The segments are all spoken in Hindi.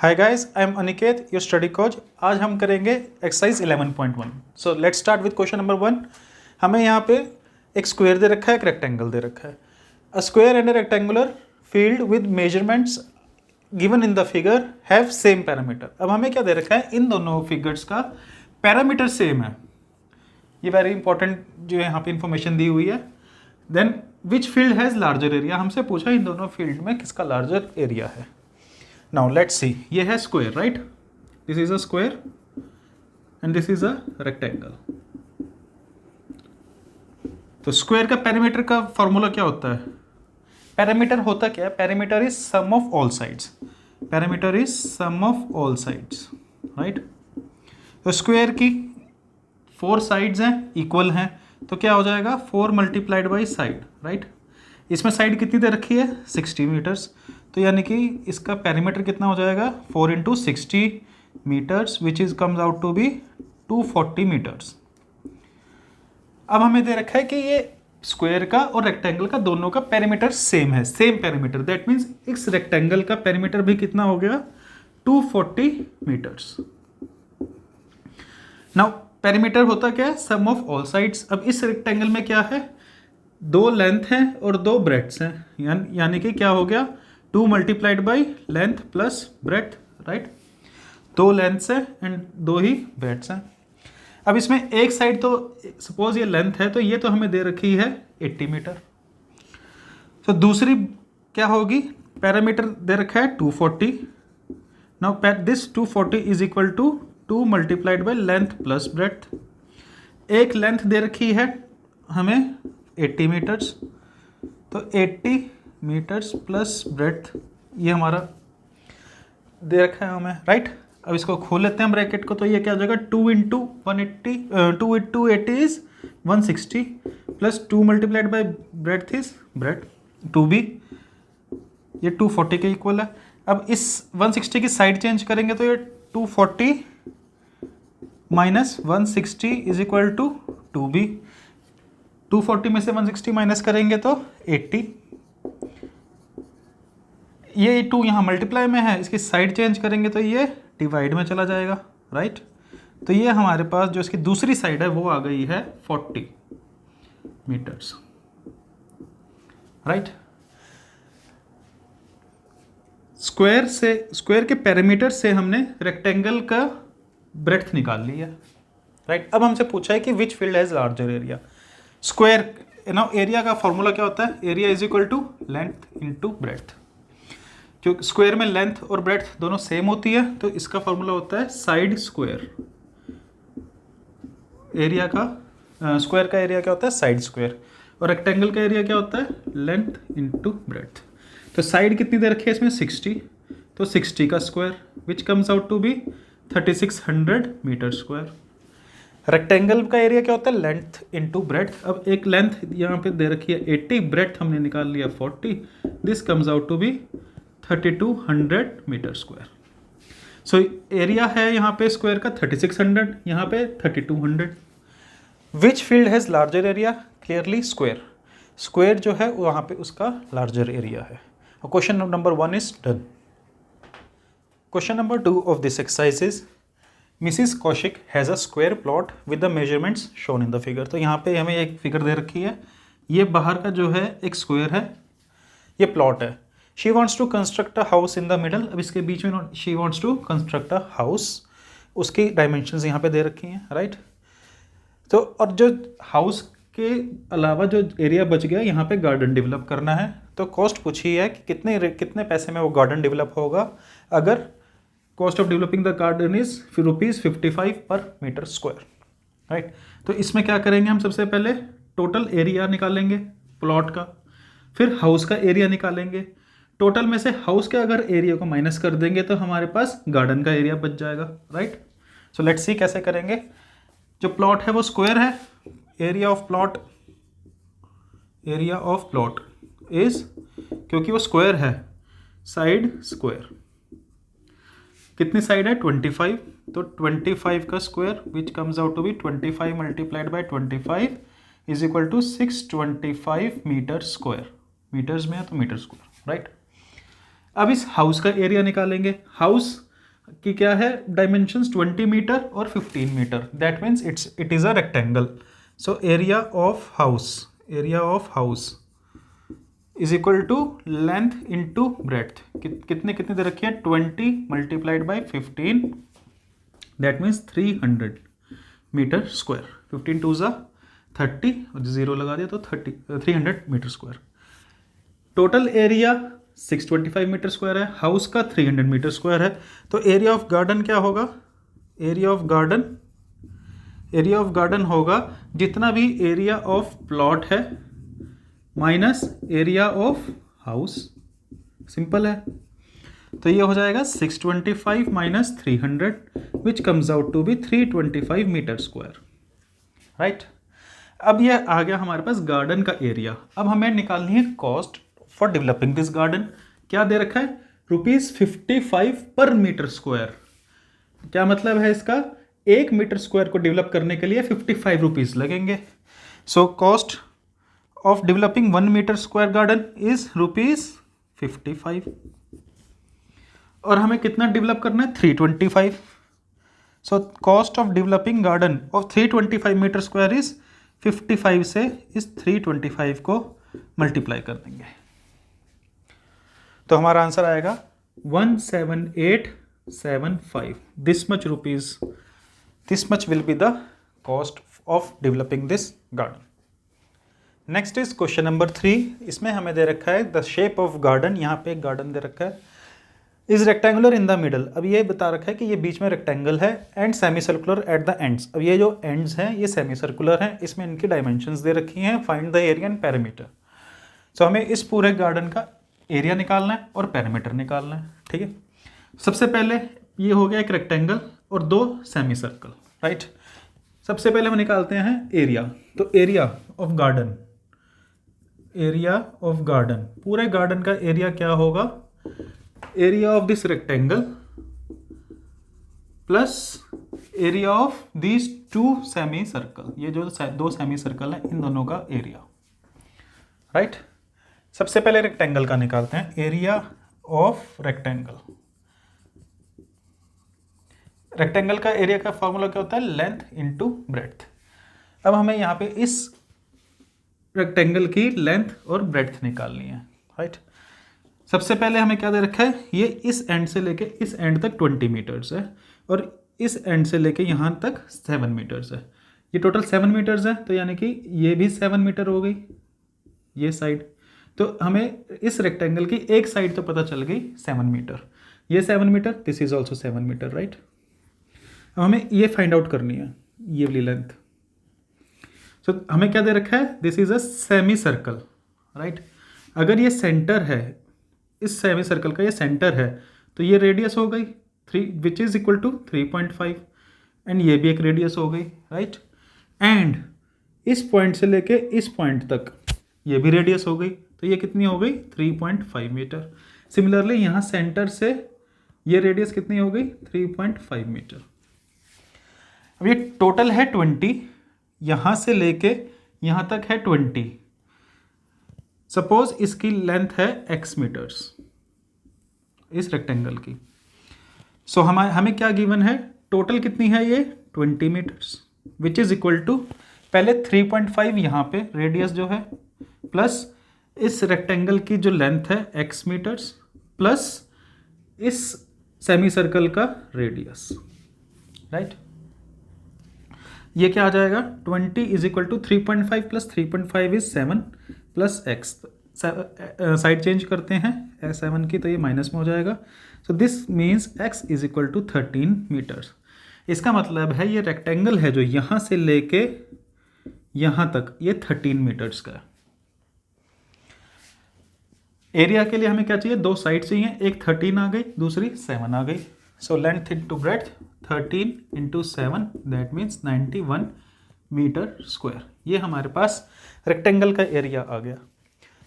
Hi guys, I am Aniket, your study coach. आज हम करेंगे exercise 11.1। So let's start with question number 1। हमें यहाँ पे एक स्क्वायर दे रखा है, एक रेक्टेंगल दे रखा है। अ square and a rectangular field with measurements given in the figure have same parameter. अब हमें क्या दे रखा है, इन दोनों फिगर्स का पैरामीटर सेम है। ये वेरी इंपॉर्टेंट जो यहाँ पे इंफॉर्मेशन दी हुई है। Then which field has larger area, हमसे पूछा इन दोनों फील्ड में किसका लार्जर एरिया है। Now let's see, ये है square, right? This is a square and this is a rectangle. तो स्क्वायर का पेरीमीटर का फॉर्मूला क्या होता है? पेरीमीटर होता क्या है? Perimeter is sum of all sides. Perimeter is sum of all sides, right? तो स्क्वायर की 4 साइड्स हैं, इक्वल हैं, तो क्या हो जाएगा 4 मल्टीप्लाइड बाई साइड, राइट? इसमें साइड कितनी दे रखी है? 60 मीटर्स। तो यानी कि इसका पेरीमीटर कितना हो जाएगा? 4 into 60 metres which is comes out to be 240 metres. अब हमें दे रखा है कि ये स्क्वायर का और रेक्टेंगल का दोनों का पेरीमीटर सेम है, सेम पेरीमीटर। दैट मीन्स इस रेक्टेंगल का पेरीमीटर भी कितना हो गया? 240 मीटर्स। नाउ पेरीमीटर होता क्या है? सम ऑफ ऑल साइड्स। अब इस रेक्टेंगल में क्या है? 2 लेंथ हैं और 2 ब्रेड्थ्स हैं, यानी कि क्या हो गया? 2 multiplied by length plus breadth, right? 2 lengths हैं एंड 2 ही ब्रेड्थ्स हैं। अब इसमें एक साइड तो सपोज ये लेंथ है, तो ये तो हमें दे रखी है 80 मीटर। तो दूसरी क्या होगी? पैरामीटर दे रखा है 240। Now this 240 is equal to 2 multiplied by length plus breadth. एक लेंथ दे रखी है हमें 80 मीटर्स, तो 80 मीटर्स प्लस ब्रेड्थ ये हमारा दे रखा है हमें, राइट? अब इसको खोल लेते हैं ब्रैकेट को, तो ये क्या हो जाएगा? 2 into 180, 2 into 80 is 160 plus 2 multiplied by breadth is bread 2b, ये 240 के इक्वल है। अब इस 160 की साइड चेंज करेंगे तो ये 240 minus 160 is equal to 2b। 240 में से 160 माइनस करेंगे तो 80। ये 2 यहाँ मल्टीप्लाई में है, इसकी साइड चेंज करेंगे तो ये डिवाइड में चला जाएगा, राइट? तो ये हमारे पास जो इसकी दूसरी साइड है वो आ गई है 40 मीटर्स, राइट? स्क्वायर के पेरीमीटर से हमने रेक्टेंगल का ब्रेड्थ निकाल लिया, राइट? अब हमसे पूछा है कि which field has larger area. Square area का फॉर्मूला क्या होता है? Area is equal to length into breadth. क्योंकि स्क्वायर में लेंथ और ब्रेड्थ दोनों सेम होती है, तो इसका फॉर्मूला होता है साइड स्क्वायर। एरिया का स्क्वायर का एरिया क्या होता है? Side square. और रेक्टेंगल का एरिया क्या होता है? Length into breadth. तो साइड कितनी दे रखी है इसमें? 60, तो 60 का square which comes out to be 3600 metre square. Rectangle का एरिया क्या होता है? Length into breadth. अब एक लेंथ यहाँ पे दे रखी है 80, ब्रेड्थ हमने निकाल लिया 40, this comes out to be 3200 metre square. So area है यहाँ पे स्क्वायर का 3600, यहाँ पे 3200। Which field has larger area? Clearly square. Square जो है वहाँ पे उसका लार्जर एरिया है। Question number 1 is done. Question number 2 of this exercise is Mrs Kaushik has a square plot with the measurements shown in the figure. तो यहाँ पे हमें एक फिगर दे रखी है, ये बाहर का जो है एक स्क्वायर है, ये प्लॉट है। She wants to construct a house in the middle. अब इसके बीच में she wants to construct a house, उसकी डायमेंशंस यहाँ पे दे रखी हैं, राइट? तो और जो हाउस के अलावा जो एरिया बच गया, यहाँ पे गार्डन डेवलप करना है। तो कॉस्ट पूछी है कि कितने पैसे में वो गार्डन डेवलप होगा। अगर cost of developing the garden is ₹55 पर मीटर स्क्वायर, राइट? तो इसमें क्या करेंगे हम? सबसे पहले टोटल एरिया निकालेंगे प्लॉट का, फिर हाउस का एरिया निकालेंगे। टोटल में से हाउस के अगर एरिया को माइनस कर देंगे तो हमारे पास गार्डन का एरिया बच जाएगा, राइट? सो लेट्स सी कैसे करेंगे। जो प्लॉट है वो स्क्वायर है, एरिया ऑफ प्लॉट इज, क्योंकि वो स्क्वायर है, साइड स्क्वायर। कितनी साइड है? 25, तो 25 का square which comes out to be 25 multiplied by 25 is equal to 625 metre square. Metres में है तो मीटर स्क्वायर, राइट? अब इस हाउस का एरिया निकालेंगे। हाउस कि क्या है, डायमेंशंस 20 मीटर और 15 metre, that means it is a rectangle. So area of house is equal to length into breadth. कितने दे रखी है, 20 multiplied by 15, that means 300 metre square. 15 two ज़ा 30 और 0 लगा दिया तो 300 metre square. Total area 625 metre square है, हाउस का 300 मीटर स्क्वायर है. तो एरिया ऑफ गार्डन क्या होगा, एरिया ऑफ गार्डन होगा जितना भी एरिया ऑफ प्लॉट है minus area of house. Simple है. तो ये हो जाएगा 625 minus 300 which comes out to be 325 metre square. Right. अब ये आ गया हमारे पास गार्डन का एरिया. अब हमें निकालनी है cost for developing this garden. क्या दे रखा है, ₹55 पर मीटर स्क्वायर. क्या मतलब है इसका, 1 मीटर स्क्वायर को डेवलप करने के लिए ₹55 लगेंगे. So cost of developing 1 metre square garden is ₹55. और हमें कितना डेवलप करना है, 325. So cost of developing garden of 325 metre square is 55 से इस 325 को मल्टीप्लाई कर देंगे तो हमारा आंसर आएगा 17875. This much rupees, this much will be the cost of developing this garden. Next is question number 3. इसमें हमें दे रखा है द शेप ऑफ गार्डन. यहाँ पे एक गार्डन दे रखा है, is rectangular in the middle. अब ये बता रखा है कि ये बीच में रेक्टेंगल है and semi circular at the ends. अब ये जो एंड्स हैं ये सेमी सर्कुलर हैं, इसमें इनकी डायमेंशंस दे रखी हैं. Find the area and perimeter. So हमें इस पूरे गार्डन का एरिया निकालना है और पैरामीटर निकालना है. ठीक है. सबसे पहले ये हो गया एक रेक्टेंगल और 2 सेमी सर्कल. राइट. सबसे पहले हम निकालते हैं एरिया. तो एरिया ऑफ गार्डन, पूरे गार्डन का एरिया क्या होगा, area of this rectangle plus area of this 2 semi circle. ये जो 2 सेमी सर्कल है इन दोनों का एरिया. राइट. सबसे पहले रेक्टेंगल का निकालते हैं, एरिया ऑफ रेक्टेंगल. रेक्टेंगल का एरिया का फॉर्मूला क्या होता है, लेंथ इंटू ब्रेड्थ. अब हमें यहाँ पे इस रेक्टेंगल की लेंथ और ब्रेड्थ निकालनी है. राइट. सबसे पहले हमें क्या दे रखा है, ये इस एंड से लेके इस एंड तक 20 मीटर्स है और इस एंड से लेके यहाँ तक 7 मीटर्स है. ये टोटल 7 मीटर्स है, तो यानी कि ये भी 7 मीटर हो गई ये साइड. तो हमें इस रेक्टेंगल की एक साइड तो पता चल गई 7 मीटर, ये 7 metre, this is also 7 metre. Right. अब हमें ये फाइंड आउट करनी है, ये वाली लेंथ. सो हमें क्या दे रखा है, this is a semi circle. Right. अगर ये सेंटर है, इस सेमी सर्कल का ये सेंटर है, तो ये रेडियस हो गई 3 which is equal to 3.5 and ये भी एक रेडियस हो गई. राइट. एंड इस पॉइंट से लेके इस पॉइंट तक ये भी रेडियस हो गई, तो ये कितनी हो गई 3.5 मीटर. सिमिलरली यहाँ सेंटर से ये रेडियस कितनी हो गई 3.5 मीटर. अब ये टोटल है 20, यहाँ से लेके यहाँ तक है 20. सपोज इसकी लेंथ है x मीटर्स इस रेक्टेंगल की. सो हमें क्या गिवन है, टोटल कितनी है ये 20 metres which is equal to पहले 3.5 यहाँ पे रेडियस जो है प्लस इस रेक्टेंगल की जो लेंथ है x मीटर्स प्लस इस सेमी सर्कल का रेडियस. राइट. ये क्या आ जाएगा 20 is equal to 3.5 plus 3.5 is 7 plus x. Side change करते हैं 7 की, तो ये माइनस में हो जाएगा. So this means x is equal to 13 metres. इसका मतलब है ये रेक्टेंगल है जो यहाँ से लेके यहाँ तक ये 13 मीटर्स का है. एरिया के लिए हमें क्या चाहिए, 2 साइड चाहिए, एक 13 आ गई, दूसरी 7 आ गई. So length into breadth 13 into 7 that means 91 metre square. ये हमारे पास रेक्टेंगल का एरिया आ गया.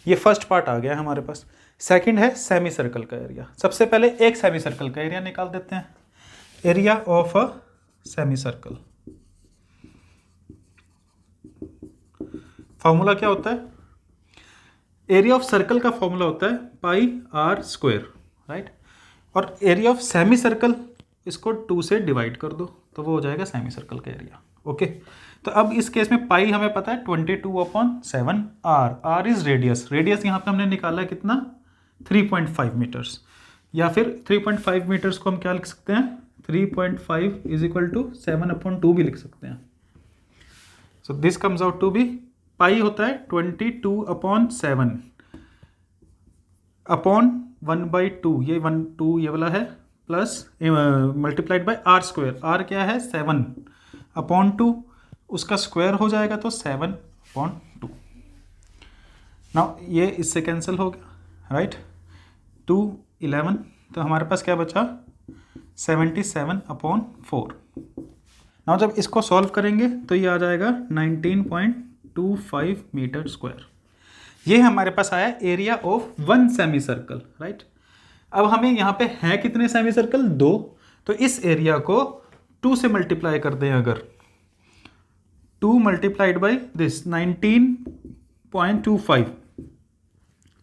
ये फर्स्ट पार्ट आ गया हमारे पास. सेकंड है सेमी सर्कल का एरिया. सबसे पहले एक सेमी सर्कल का एरिया निकाल देते हैं. Area of a semi circle, formula क्या होता है, एरिया ऑफ सर्कल का फॉर्मूला होता है पाई r स्क्वायर. राइट. और एरिया ऑफ सेमी सर्कल इसको 2 से डिवाइड कर दो तो वो हो जाएगा सेमी सर्कल का एरिया। ओके, तो अब इस केस में पाई हमें पता है 22/7 R. R is radius. Radius यहाँ पे हमने निकाला है कितना, 3.5 मीटर्स, या फिर 3.5 मीटर्स को हम क्या लिख सकते हैं, 3.5 इज इक्वल टू 7/2 भी लिख सकते हैं। So this comes out to be, pi होता है 22/7 अपॉन 1/2, ये 1/2 ये वाला है, plus multiplied by R square. R क्या है 7/2, उसका स्क्वायर हो जाएगा तो 7/2। नाउ ये इससे कैंसिल हो गया, राइट, 2 11, तो हमारे पास क्या बचा 77/4। नाउ जब इसको सॉल्व करेंगे तो ये आ जाएगा 19.25 मीटर स्क्वायर। ये हमारे पास आया area of 1 semi circle, right. अब हमें यहाँ पे है कितने सेमी सर्कल, 2, तो इस एरिया को 2 से मल्टीप्लाई कर दें अगर, 2 multiplied by this 19.25,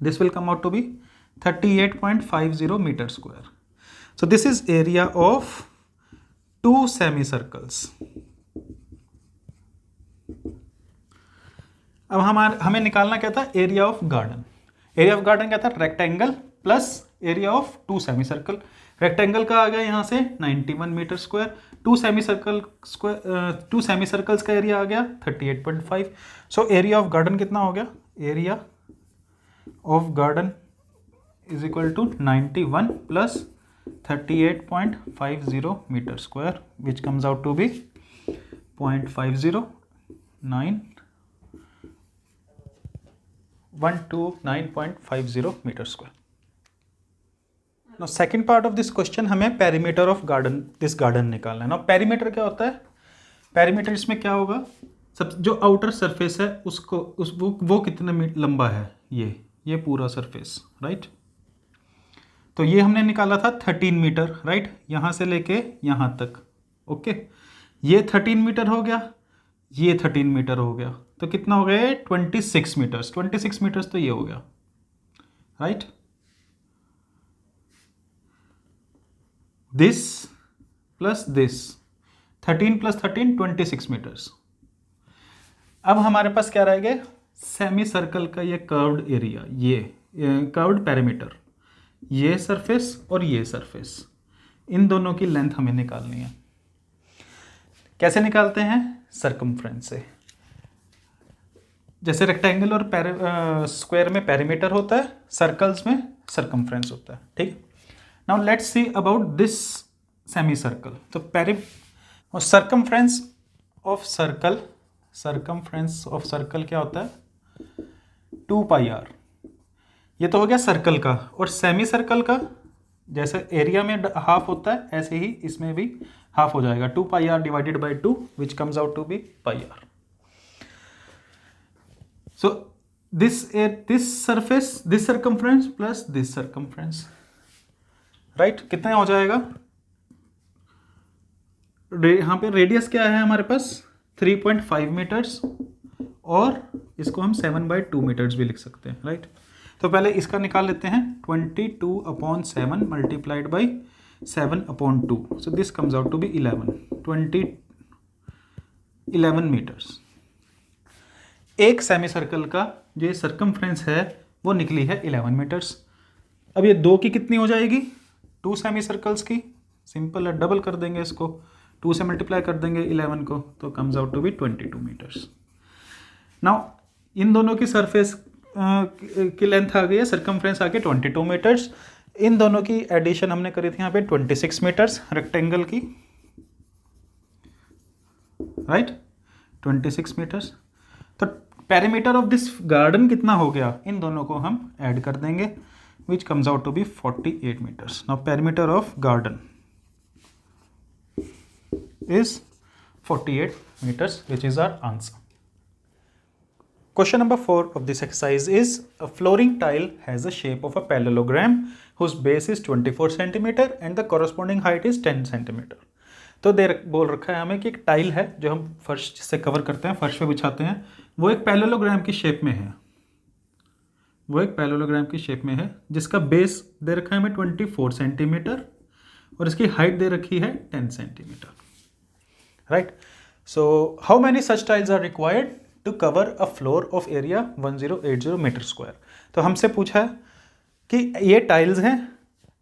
this will come out to be 38.50 metre square. So this is area of 2 semicircles. अब हमें निकालना क्या था, area of garden. Area of garden क्या था, rectangle plus area of 2 semicircle. Rectangle का आ गया यहाँ से 91 मीटर स्क्वायर, 2 सेमी सर्कल्स का एरिया आ गया 38.5। सो एरिया ऑफ गार्डन कितना हो गया, area of garden is equal to 91 plus 38.50 metre square, which comes out to be 129.50 metre square. Now second part of this question हमें perimeter of garden, this garden निकालना है। ना पेरीमीटर क्या होता है, पेरीमीटर इसमें क्या होगा, सब जो आउटर सरफेस है उसको वो कितना लंबा है, ये पूरा सरफेस, राइट। तो ये हमने निकाला था 13 मीटर, राइट, यहाँ से लेके यहाँ तक। ओके, ये 13 मीटर हो गया, ये 13 मीटर हो गया, तो कितना हो गया 26 मीटर्स। 26 मीटर्स तो ये हो गया, right. This plus this, 13 plus 13 26 metres. अब हमारे पास क्या रह गया, सेमी सर्कल का ये कर्व्ड एरिया, ये कर्व्ड पेरीमीटर, ये सरफेस और ये सरफेस, इन दोनों की लेंथ हमें निकालनी है। कैसे निकालते हैं, सर्कमफ्रेंस से। जैसे रेक्टेंगल और स्क्वायर में पेरीमीटर होता है, सर्कल्स में सर्कमफ्रेंस होता है, ठीक। Now let's see about this semi circle. तो circumference of circle, circumference of circle क्या होता है 2πr। ये तो हो गया सर्कल का, और सेमी सर्कल का जैसे एरिया में हाफ होता है ऐसे ही इसमें भी हाफ हो जाएगा, 2πr divided by 2 which comes out to be πr। So this surface, this circumference plus this circumference, right, कितना हो जाएगा, यहाँ पे रेडियस क्या है हमारे पास 3.5 मीटर्स, और इसको हम 7/2 मीटर्स भी लिख सकते हैं, राइट। तो पहले इसका निकाल लेते हैं, 22/7 multiplied by 7/2, so this comes out to be 11 metres. एक सेमी सर्कल का जो ये सर्कमफ्रेंस है वो निकली है 11 मीटर्स। अब ये 2 की कितनी हो जाएगी, 2 सेमी सर्कल्स की, सिंपल है, डबल कर देंगे इसको, 2 से मल्टीप्लाई कर देंगे 11 को, तो comes out to be 22 metres. Now इन दोनों की सरफेस की लेंथ आ गई है, सर्कमफ्रेंस आ गई 22 मीटर्स। इन दोनों की एडिशन हमने करी थी यहाँ पे 26 मीटर्स रेक्टेंगल की, राइट, 26 मीटर्स। तो पेरीमीटर ऑफ दिस गार्डन कितना हो गया, इन दोनों को हम ऐड कर देंगे, which comes out to be 48 meters. Now perimeter of garden is 48 meters, which is our answer. Question number 4 of this exercise is a flooring tile has the shape of a parallelogram whose base is 24 centimeter and the corresponding height is 10 centimeter. तो बोल रखा है हमें कि एक टाइल है जो हम फर्श से कवर करते हैं, फर्श पे बिछाते हैं, वो एक पैरेललोग्राम की शेप में है, वो एक पैरेललोग्राम की शेप में है, जिसका बेस दे रखा है हमें 24 सेंटीमीटर और इसकी हाइट दे रखी है 10 centimetre, right. So how many such tiles are required to cover a floor of area 1080 metre square. तो हमसे पूछा है कि ये टाइल्स हैं,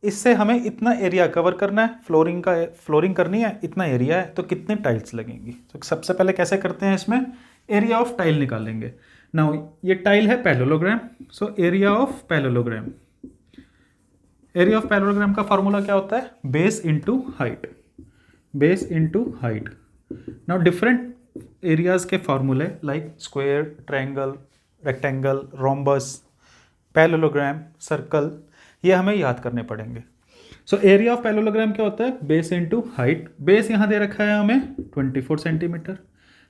इससे हमें इतना एरिया कवर करना है, फ्लोरिंग करनी है, इतना एरिया है, तो कितने टाइल्स लगेंगी। तो सबसे पहले कैसे करते हैं, इसमें एरिया ऑफ टाइल निकालेंगे। नाउ ये टाइल है parallelogram, so area of parallelogram, area of parallelogram का फॉर्मूला क्या होता है, base into height, base into height. Now different areas के फॉर्मूले like square, triangle, rectangle, rhombus, parallelogram, circle, ये हमें याद करने पड़ेंगे। सो एरिया ऑफ पैरेललोग्राम क्या होता है, बेस इनटू हाइट। बेस यहाँ दे रखा है हमें 24 सेंटीमीटर,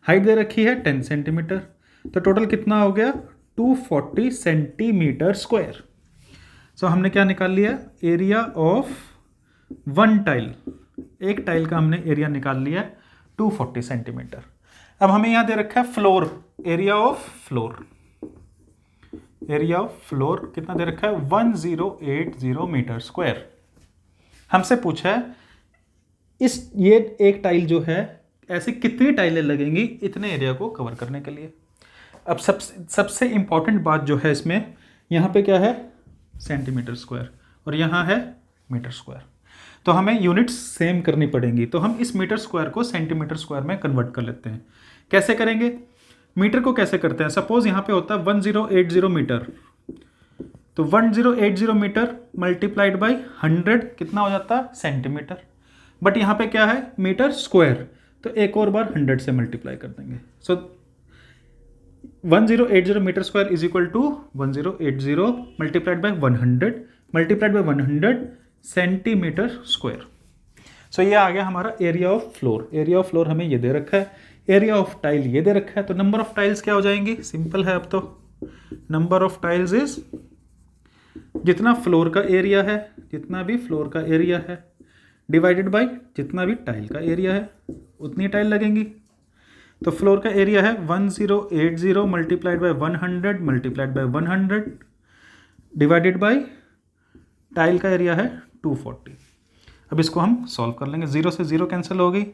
हाइट दे रखी है 10 सेंटीमीटर, तो टोटल कितना हो गया 240 सेंटीमीटर स्क्वायर। सो हमने क्या निकाल लिया, एरिया ऑफ वन टाइल, एक टाइल का हमने एरिया निकाल लिया 240 सेंटीमीटर। अब हमें यहाँ दे रखा है floor, area of floor, area of floor कितना दे रखा है 1080 मीटर स्क्वायर। हमसे पूछा है ये एक टाइल जो है, ऐसे कितनी टाइलें लगेंगी इतने एरिया को कवर करने के लिए। अब सबसे इंपॉर्टेंट बात जो है इसमें, यहाँ पे क्या है सेंटीमीटर स्क्वायर और यहाँ है मीटर स्क्वायर, तो हमें यूनिट्स सेम करनी पड़ेंगी। तो हम इस मीटर स्क्वायर को सेंटीमीटर स्क्वायर में कन्वर्ट कर लेते हैं। कैसे करेंगे, मीटर को कैसे करते हैं, सपोज यहाँ पे होता है 1080 मीटर, तो 1080 मीटर मल्टीप्लाइड बाई 100 कितना हो जाता है सेंटीमीटर, बट यहाँ पे क्या है मीटर स्क्वायर, तो एक और बार 100 से मल्टीप्लाई कर देंगे। So 1080 metre square is equal to 1080 multiplied by 100 multiplied by 100 centimetre square. So ये आ गया हमारा area of floor. Area of floor हमें ये दे रखा है, एरिया ऑफ टाइल ये दे रखा है, तो नंबर ऑफ टाइल्स क्या हो जाएंगी, सिंपल है। अब तो नंबर ऑफ टाइल्स इज जितना फ्लोर का एरिया है, जितना भी फ्लोर का एरिया है डिवाइडेड बाय जितना भी टाइल का एरिया है, उतनी टाइल लगेंगी। तो फ्लोर का एरिया है 1080 multiplied by 100 multiplied by 100 divided by tile का एरिया है 240। अब इसको हम सॉल्व कर लेंगे, 0 से 0 कैंसिल होगी।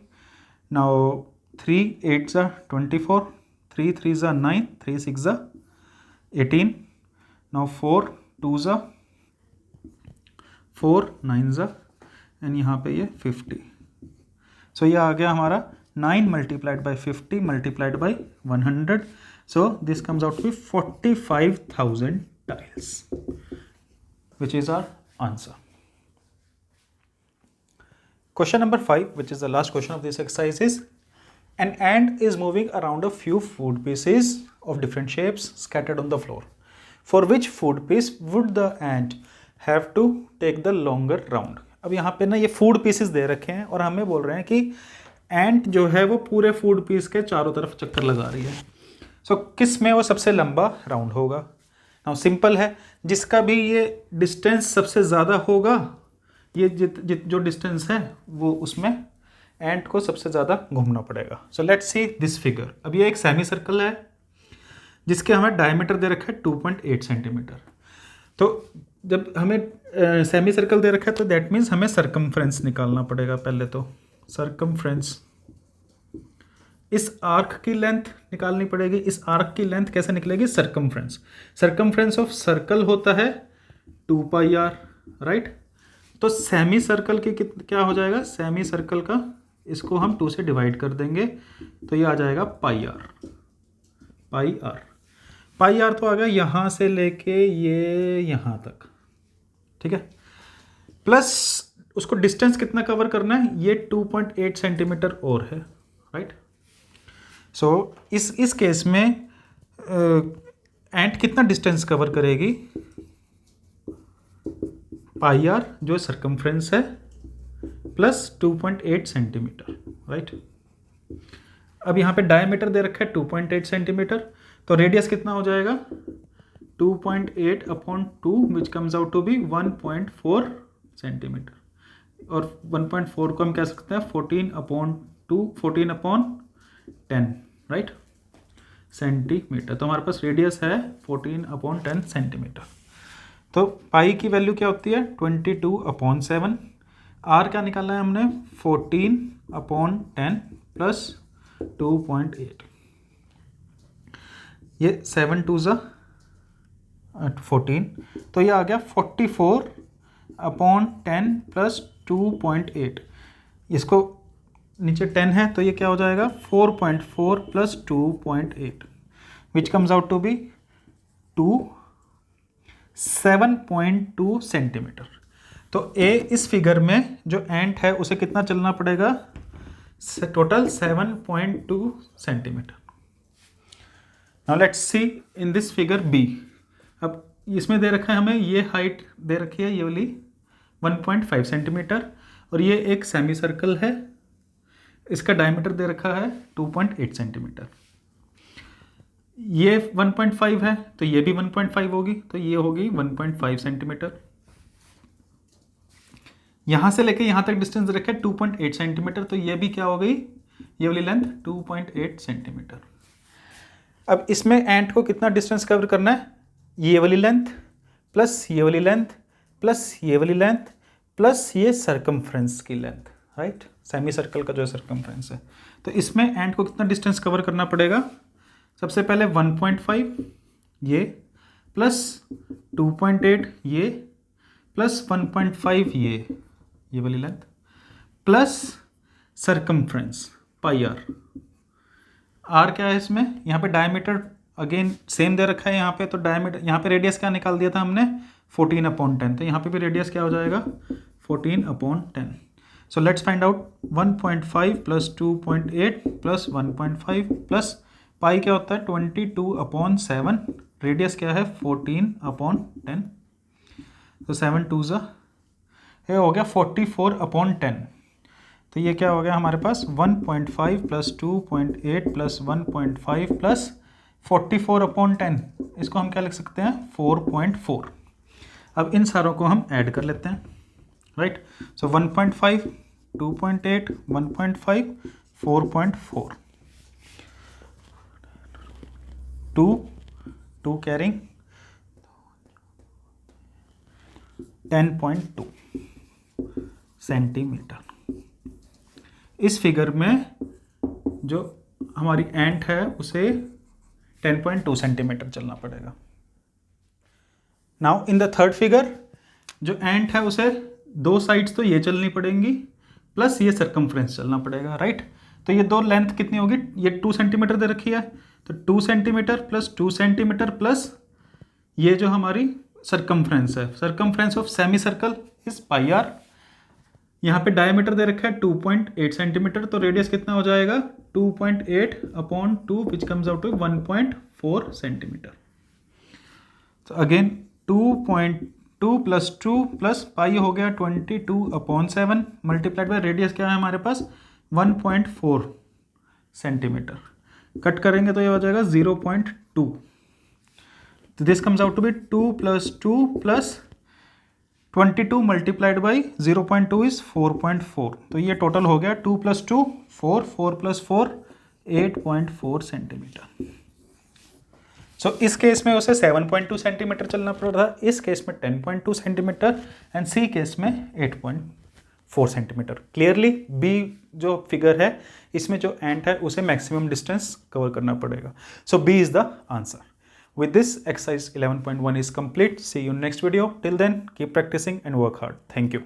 नाउ 3 8 ज़ा 24, 3 3 ज़ा 9, 3 6 ज़ा 18, नाउ 4 2 ज़ा 4, 9 ज़ा एंड यहाँ पे ये 50। सो ये आ गया हमारा 9 multiplied by 50 multiplied by 100, so this comes out to 45,000 tiles, which is our answer. Question number 5, which is the last question of this exercise, is an ant is moving around a few food pieces of different shapes scattered on the floor. For which food piece would the ant have to take the longer round? अब यहाँ पे ना ये फूड पीसेस दे रखे हैं और हमें बोल रहे हैं कि एंट जो है वो पूरे फूड पीस के चारों तरफ चक्कर लगा रही है। सो किस में वो सबसे लंबा राउंड होगा। नाउ सिंपल है, जिसका भी ये डिस्टेंस सबसे ज़्यादा होगा, ये जो डिस्टेंस है वो उसमें एंट को सबसे ज़्यादा घूमना पड़ेगा। So let's see this figure. अब ये एक सेमी सर्कल है जिसके हमें डायमीटर दे रखा है 2.8 सेंटीमीटर। तो जब हमें सेमी सर्कल दे रखा है तो दैट मीन्स हमें सरकमफ्रेंस निकालना पड़ेगा। पहले तो सरकमफ्रेंस, इस आर्क की लेंथ निकालनी पड़ेगी। इस आर्क की लेंथ कैसे निकलेगी, सरकमफ्रेंस। सरकमफ्रेंस ऑफ सर्कल होता है 2πr, राइट। तो सेमी सर्कल की क्या हो जाएगा, सेमी सर्कल का इसको हम 2 से डिवाइड कर देंगे तो ये आ जाएगा πr। πr तो आ गया यहाँ से लेके ये यहाँ तक, ठीक है। प्लस उसको डिस्टेंस कितना कवर करना है, ये 2.8 सेंटीमीटर और है, राइट। सो इस केस में एंट कितना डिस्टेंस कवर करेगी, πr जो सरकमफ्रेंस है प्लस 2.8 सेंटीमीटर, राइट। अब यहाँ पे डायमीटर दे रखा है 2.8 सेंटीमीटर, तो रेडियस कितना हो जाएगा 2.8/2 which comes out to be 1.4 centimetre. और 1.4 को हम कह सकते हैं 14/10, राइट, सेंटीमीटर। तो हमारे पास रेडियस है 14/10 सेंटीमीटर। तो पाई की वैल्यू क्या होती है 22/7। आर क्या निकाला है हमने 14/10 प्लस 2.8, ये 7 2 ज़ा 14, तो ये आ गया 44/10 प्लस 2.8। इसको नीचे 10 है तो ये क्या हो जाएगा 4.4 plus 2.8 which comes out to be 7.2 centimetre. तो ए इस फिगर में जो एंट है उसे कितना चलना पड़ेगा, total 7.2 centimetre. Now let's see in this figure B. अब इसमें दे रखा है हमें ये हाइट दे रखी है ये वाली 1.5 सेंटीमीटर, और ये एक सेमी सर्कल है, इसका डायमीटर दे रखा है 2.8 सेंटीमीटर। ये 1.5 है तो ये भी 1.5 होगी, तो ये होगी 1.5 सेंटीमीटर। यहाँ से लेके यहाँ तक डिस्टेंस रखे 2.8 सेंटीमीटर, तो ये भी क्या हो गई, ये वाली लेंथ 2.8 सेंटीमीटर। अब इसमें एंट को कितना डिस्टेंस कवर करना है, ये वाली लेंथ प्लस ये वाली लेंथ प्लस ये वाली लेंथ प्लस ये सर्कमफ्रेंस की लेंथ, राइट, सेमी सर्कल का जो सर्कमफ्रेंस है। तो इसमें एंट को कितना डिस्टेंस कवर करना पड़ेगा, सबसे पहले 1.5 ये प्लस 2.8 ये प्लस 1.5 ये वाली length plus circumference pi R. R क्या है इसमें, यहाँ पे डायमीटर अगेन सेम दे रखा है यहाँ पे, तो डायमीटर यहाँ पे रेडियस क्या निकाल दिया था हमने 14/10, तो यहाँ पे भी रेडियस क्या हो जाएगा 14/10। So let's find out 1.5 plus 2.8 plus 1.5 plus pi क्या होता है 22/7, रेडियस क्या है 14/10, तो 7 2 ज़ा ये हो गया 44/10। तो ये क्या हो गया हमारे पास 1.5 प्लस 2.8 प्लस 1.5 प्लस 44/10, इसको हम क्या लिख सकते हैं 4.4। अब इन सारों को हम ऐड कर लेते हैं, राइट। सो 1.5 2.8 1.5 4.4 2 कैरिंग 10.2 सेंटीमीटर। इस फिगर में जो हमारी एंट है उसे 10.2 सेंटीमीटर चलना पड़ेगा। Now in the third figure जो एंट है उसे दो साइड्स तो ये चलनी पड़ेंगी प्लस ये सर्कमफ्रेंस चलना पड़ेगा, राइट। तो ये दो लेंथ कितनी होगी, ये 2 सेंटीमीटर दे रखी है, तो 2 सेंटीमीटर प्लस 2 सेंटीमीटर प्लस ये जो हमारी सर्कमफ्रेंस है, circumference of semicircle is pi R. यहाँ पे डायमीटर दे रखा है 2.8 सेंटीमीटर, तो रेडियस कितना हो जाएगा 2.8/2 which comes out to 1.4 centimetre. तो अगेन 2.2 प्लस 2 प्लस पाई हो गया 22/7 मल्टीप्लाइड बाय रेडियस क्या है हमारे पास 1.4 सेंटीमीटर। कट करेंगे तो ये हो जाएगा 0.2, तो this comes out to be 2 plus 2 plus 22 multiplied by 0.2 इज 4.4, तो ये टोटल हो गया 2 प्लस 2 4 4 प्लस 4 8.4 सेंटीमीटर। सो इस केस में उसे 7.2 सेंटीमीटर चलना पड़ रहा, इस केस में 10.2 सेंटीमीटर एंड सी केस में 8.4 सेंटीमीटर। क्लियरली बी जो फिगर है इसमें जो एंट है उसे मैक्सिमम डिस्टेंस कवर करना पड़ेगा। So B is the answer. With this, exercise 11.1 is complete. See you in next video. Till then, keep practicing and work hard. Thank you.